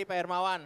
kasih Pak Hermawan.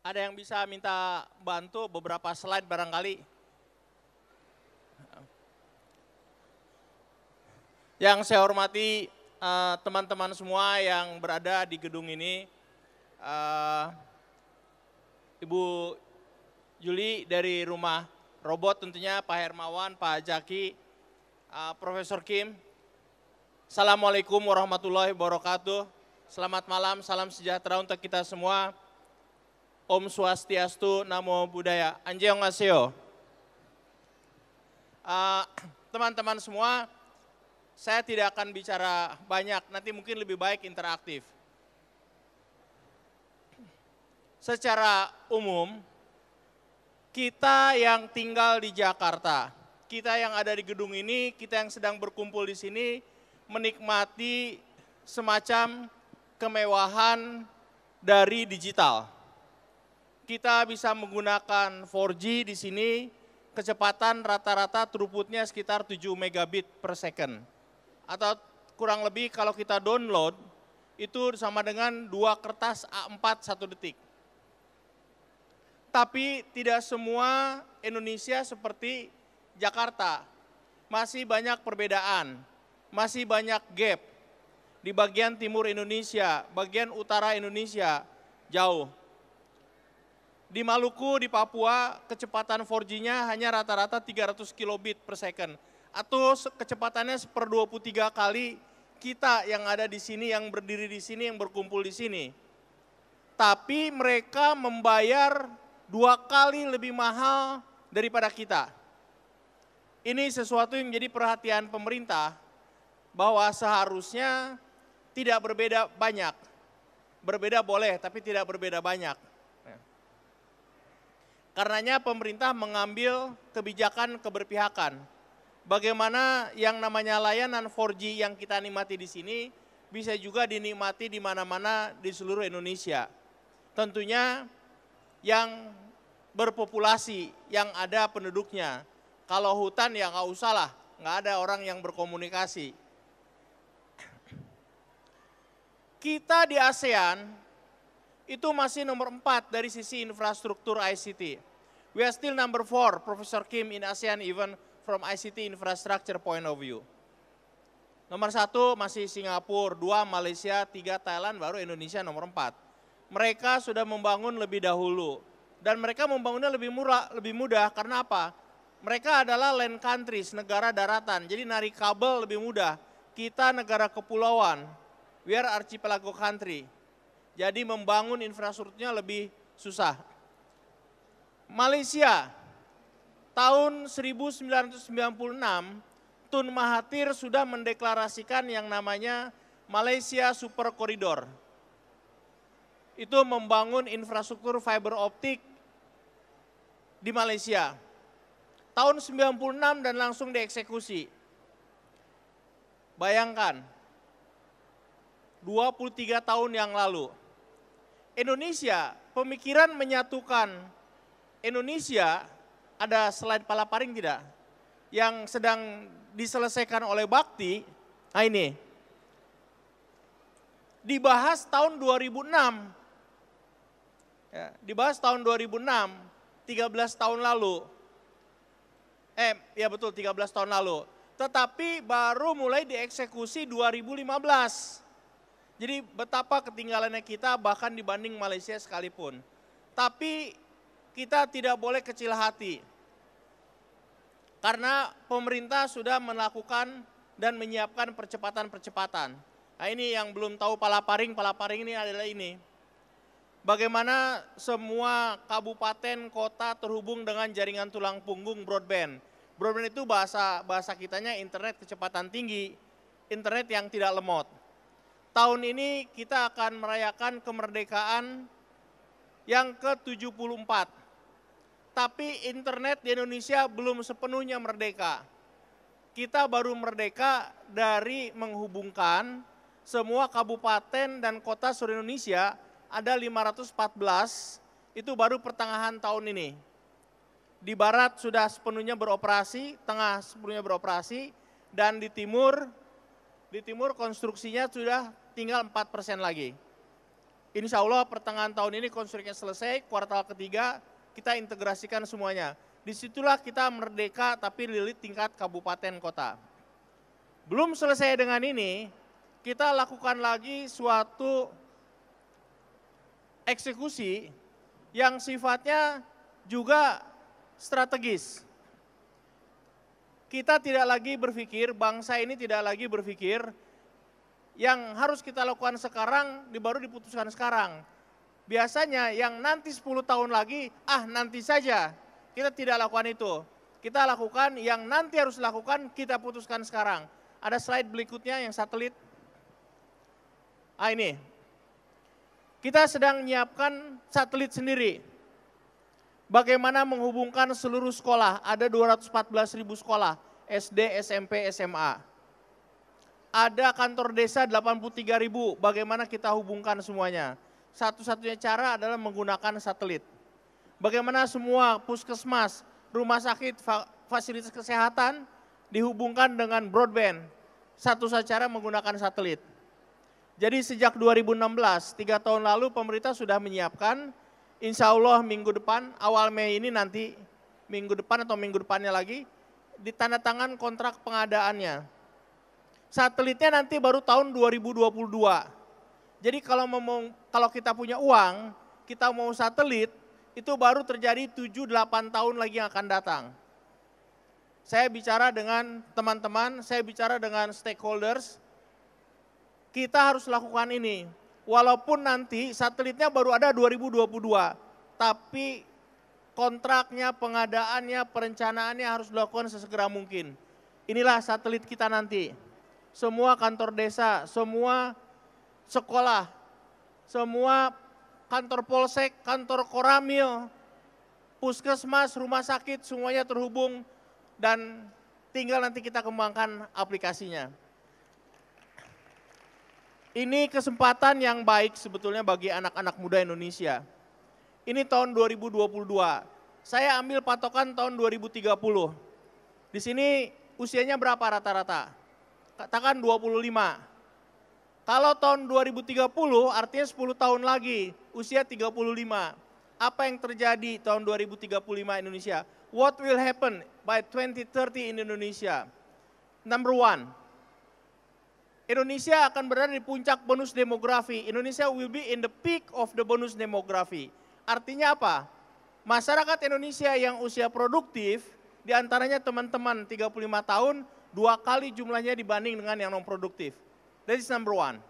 Ada yang bisa minta bantu beberapa slide barangkali? Yang saya hormati teman-teman semua yang berada di gedung ini, Ibu Juli dari Rumah Robot tentunya, Pak Hermawan, Pak Jaki, Profesor Kim. Assalamualaikum warahmatullahi wabarakatuh. Selamat malam, salam sejahtera untuk kita semua. Om Swastiastu, Namo Buddhaya. Annyeonghaseyo. Teman-teman semua, saya tidak akan bicara banyak, nanti mungkin lebih baik interaktif. Secara umum, kita yang tinggal di Jakarta, kita yang ada di gedung ini, kita yang sedang berkumpul di sini, menikmati semacam kemewahan dari digital. Kita bisa menggunakan 4G di sini, kecepatan rata-rata throughputnya sekitar 7 megabit per second. Atau kurang lebih kalau kita download, itu sama dengan 2 kertas A4 1 detik. Tapi tidak semua Indonesia seperti Jakarta. Masih banyak perbedaan, masih banyak gap. Di bagian timur Indonesia, bagian utara Indonesia, jauh. Di Maluku, di Papua, kecepatan 4G-nya hanya rata-rata 300 kilobit per second. Atau kecepatannya 1/23 kali kita yang ada di sini, yang berdiri di sini, yang berkumpul di sini. Tapi mereka membayar 2 kali lebih mahal daripada kita. Ini sesuatu yang menjadi perhatian pemerintah, bahwa seharusnya tidak berbeda banyak. Berbeda boleh, tapi tidak berbeda banyak. Karenanya pemerintah mengambil kebijakan keberpihakan. Bagaimana yang namanya layanan 4G yang kita nikmati di sini bisa juga dinikmati di mana-mana di seluruh Indonesia. Tentunya yang berpopulasi, yang ada penduduknya. Kalau hutan ya nggak usah lah, nggak ada orang yang berkomunikasi. Kita di ASEAN itu masih nomor 4 dari sisi infrastruktur ICT. We are still number 4, Professor Kim, in ASEAN even from ICT infrastructure point of view. Nomor 1 masih Singapura, 2 Malaysia, 3 Thailand, baru Indonesia nomor 4. Mereka sudah membangun lebih dahulu. Dan mereka membangunnya lebih mudah karena apa? Mereka adalah land countries, negara daratan, jadi narik kabel lebih mudah. Kita negara kepulauan, we are archipelago country. Jadi membangun infrastrukturnya lebih susah. Malaysia, tahun 1996, Tun Mahathir sudah mendeklarasikan yang namanya Malaysia Super Corridor. Itu membangun infrastruktur fiber optik di Malaysia. Tahun 96 dan langsung dieksekusi. Bayangkan, 23 tahun yang lalu. Indonesia, pemikiran menyatukan Indonesia, ada slide palaparing tidak? Yang sedang diselesaikan oleh Bakti, nah ini. Dibahas tahun 2006. Ya, dibahas tahun 2006, 13 tahun lalu. Ya betul 13 tahun lalu. Tetapi baru mulai dieksekusi 2015. Jadi betapa ketinggalannya kita bahkan dibanding Malaysia sekalipun. Tapi kita tidak boleh kecil hati. Karena pemerintah sudah melakukan dan menyiapkan percepatan-percepatan. Nah ini yang belum tahu palaparing ini adalah ini. Bagaimana semua kabupaten, kota terhubung dengan jaringan tulang punggung broadband. Broadband itu bahasa kitanya internet kecepatan tinggi, internet yang tidak lemot. Tahun ini kita akan merayakan kemerdekaan yang ke-74. Tapi internet di Indonesia belum sepenuhnya merdeka. Kita baru merdeka dari menghubungkan semua kabupaten dan kota seluruh Indonesia, ada 514, itu baru pertengahan tahun ini. Di barat sudah sepenuhnya beroperasi, tengah sepenuhnya beroperasi, dan di timur konstruksinya sudah tinggal 4% lagi. Insya Allah pertengahan tahun ini konstruksinya selesai, kuartal ketiga kita integrasikan semuanya. Disitulah kita merdeka tapi lilit tingkat kabupaten kota. Belum selesai dengan ini, kita lakukan lagi suatu eksekusi yang sifatnya juga strategis. Kita tidak lagi berpikir, bangsa ini tidak lagi berpikir yang harus kita lakukan sekarang baru diputuskan sekarang. Biasanya yang nanti 10 tahun lagi, nanti saja. Kita tidak lakukan itu. Kita lakukan yang nanti harus dilakukan, kita putuskan sekarang. Ada slide berikutnya yang satelit. Ini. Kita sedang menyiapkan satelit sendiri. Bagaimana menghubungkan seluruh sekolah, ada 214.000 sekolah, SD, SMP, SMA. Ada kantor desa 83.000, bagaimana kita hubungkan semuanya. Satu-satunya cara adalah menggunakan satelit. Bagaimana semua puskesmas, rumah sakit, fasilitas kesehatan dihubungkan dengan broadband. Satu-satunya cara menggunakan satelit. Jadi sejak 2016, 3 tahun lalu pemerintah sudah menyiapkan, insya Allah minggu depan, awal Mei ini nanti, minggu depan atau minggu depannya lagi, ditandatangan kontrak pengadaannya. Satelitnya nanti baru tahun 2022. Jadi kalau kita punya uang, kita mau satelit, itu baru terjadi 7-8 tahun lagi yang akan datang. Saya bicara dengan teman-teman, saya bicara dengan stakeholders, kita harus lakukan ini. Walaupun nanti satelitnya baru ada 2022, tapi kontraknya, pengadaannya, perencanaannya harus dilakukan sesegera mungkin. Inilah satelit kita nanti. Semua kantor desa, semua sekolah, semua kantor polsek, kantor koramil, puskesmas, rumah sakit, semuanya terhubung dan tinggal nanti kita kembangkan aplikasinya. Ini kesempatan yang baik sebetulnya bagi anak-anak muda Indonesia. Ini tahun 2022. Saya ambil patokan tahun 2030. Di sini usianya berapa rata-rata? Katakan 25. Kalau tahun 2030 artinya 10 tahun lagi, usia 35. Apa yang terjadi tahun 2035 Indonesia? What will happen by 2030 in Indonesia? Number one, Indonesia akan berada di puncak bonus demografi. Indonesia will be in the peak of the bonus demografi. Artinya apa? Masyarakat Indonesia yang usia produktif, diantaranya teman-teman 35 tahun, 2 kali jumlahnya dibanding dengan yang non produktif. That is number one.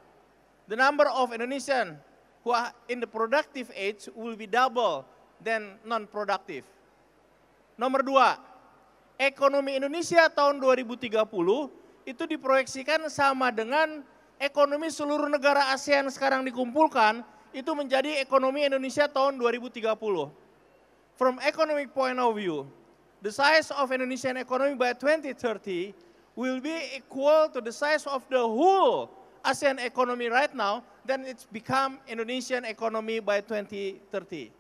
The number of Indonesian who are in the productive age will be double than non-productive. Nomor 2, ekonomi Indonesia tahun 2030 itu diproyeksikan sama dengan ekonomi seluruh negara ASEAN sekarang dikumpulkan, itu menjadi ekonomi Indonesia tahun 2030. From economic point of view, the size of Indonesian economy by 2030 will be equal to the size of the whole ASEAN economy right now, then it's become Indonesian economy by 2030.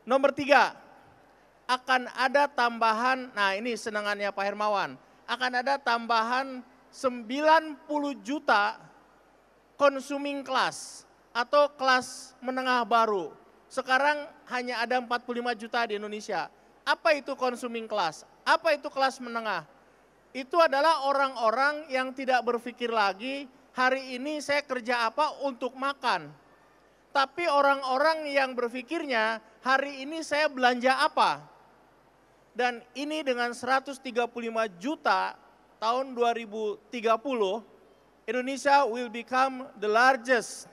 Nomor 3, akan ada tambahan, nah ini senangannya Pak Hermawan, akan ada tambahan 90 juta consuming class atau kelas menengah baru. Sekarang hanya ada 45 juta di Indonesia. Apa itu consuming class? Apa itu kelas menengah? Itu adalah orang-orang yang tidak berpikir lagi, hari ini saya kerja apa untuk makan. Tapi orang-orang yang berpikirnya, hari ini saya belanja apa. Dan ini dengan 135 juta tahun 2030, Indonesia will become the largest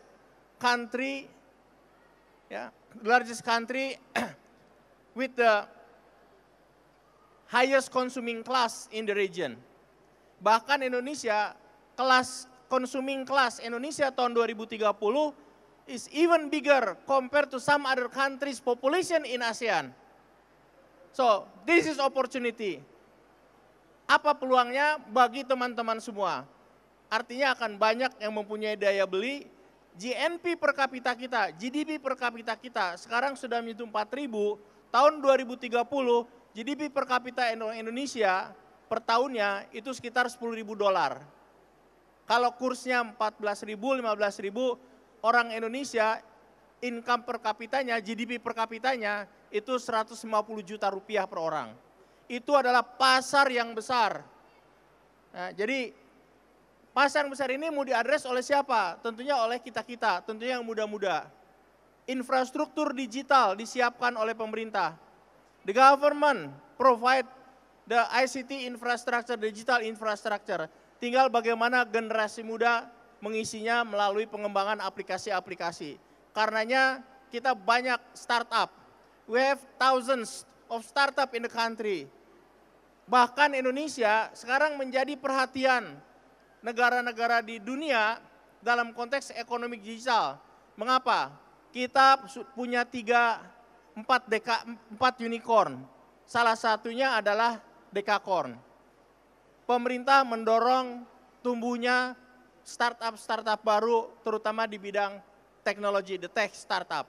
country, with the highest consuming class in the region. Bahkan Indonesia, kelas consuming class Indonesia tahun 2030 is even bigger compared to some other countries population in ASEAN. So, this is opportunity. Apa peluangnya bagi teman-teman semua? Artinya akan banyak yang mempunyai daya beli. GNP per kapita kita, GDP per kapita kita sekarang sudah menyentuh 4.000, tahun 2030 GDP per kapita Indonesia per tahunnya itu sekitar $10.000. Kalau kursnya 14.000, 15.000, orang Indonesia income per kapitanya, GDP per kapitanya itu 150 juta rupiah per orang. Itu adalah pasar yang besar. Nah, jadi pasar yang besar ini mau diadres oleh siapa? Tentunya oleh kita-kita, tentunya yang muda-muda. Infrastruktur digital disiapkan oleh pemerintah. The government provide the ICT infrastructure, digital infrastructure. Tinggal bagaimana generasi muda mengisinya melalui pengembangan aplikasi-aplikasi. Karenanya kita banyak startup. We have thousands of startup in the country. Bahkan Indonesia sekarang menjadi perhatian negara-negara di dunia dalam konteks ekonomi digital. Mengapa? Kita punya 4 unicorn. Salah satunya adalah Dekakorn. Pemerintah mendorong tumbuhnya startup-startup baru terutama di bidang teknologi, the tech startup.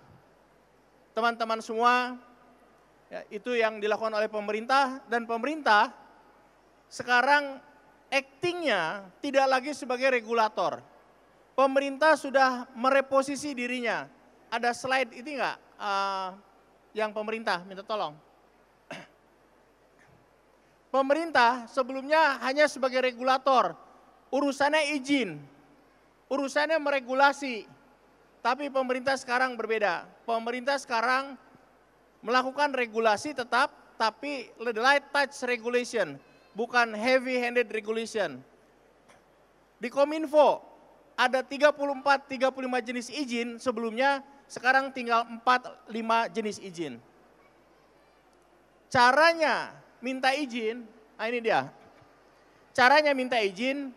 Teman-teman semua, ya, itu yang dilakukan oleh pemerintah, dan pemerintah sekarang actingnya tidak lagi sebagai regulator. Pemerintah sudah mereposisi dirinya. Ada slide itu enggak? Yang pemerintah, minta tolong. Pemerintah sebelumnya hanya sebagai regulator, urusannya izin, urusannya meregulasi. Tapi pemerintah sekarang berbeda. Pemerintah sekarang melakukan regulasi tetap, tapi light touch regulation, bukan heavy handed regulation. Di Kominfo ada 34-35 jenis izin, sebelumnya sekarang tinggal 4-5 jenis izin. Caranya minta izin, nah ini dia. Caranya minta izin,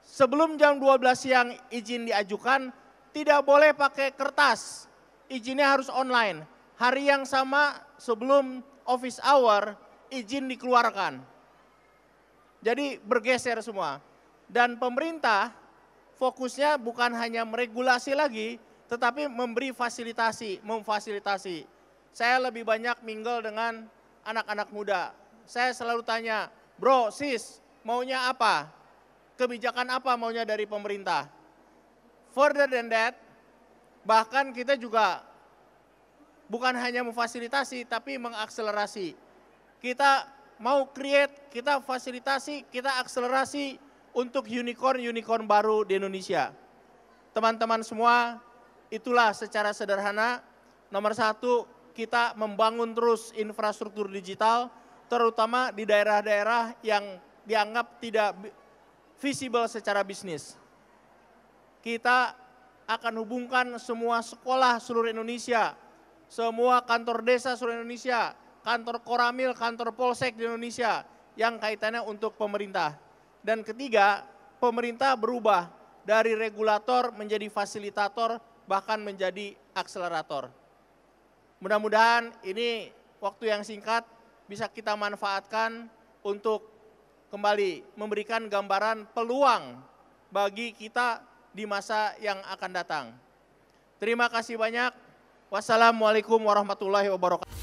sebelum jam 12 siang izin diajukan, tidak boleh pakai kertas, izinnya harus online. Hari yang sama sebelum office hour, izin dikeluarkan. Jadi bergeser semua. Dan pemerintah fokusnya bukan hanya meregulasi lagi, tetapi memberi fasilitasi, memfasilitasi. Saya lebih banyak mingle dengan anak-anak muda. Saya selalu tanya, bro, sis, maunya apa? Kebijakan apa maunya dari pemerintah? Further than that, bahkan kita juga bukan hanya memfasilitasi, tapi mengakselerasi. Kita mau create, kita fasilitasi, kita akselerasi untuk unicorn-unicorn baru di Indonesia. Teman-teman semua, itulah secara sederhana, nomor 1, kita membangun terus infrastruktur digital, terutama di daerah-daerah yang dianggap tidak visible secara bisnis. Kita akan hubungkan semua sekolah seluruh Indonesia, semua kantor desa seluruh Indonesia, kantor Koramil, kantor Polsek di Indonesia yang kaitannya untuk pemerintah. Dan ketiga, pemerintah berubah dari regulator menjadi fasilitator, bahkan menjadi akselerator. Mudah-mudahan ini waktu yang singkat bisa kita manfaatkan untuk kembali memberikan gambaran peluang bagi kita di masa yang akan datang. Terima kasih banyak. Wassalamualaikum warahmatullahi wabarakatuh.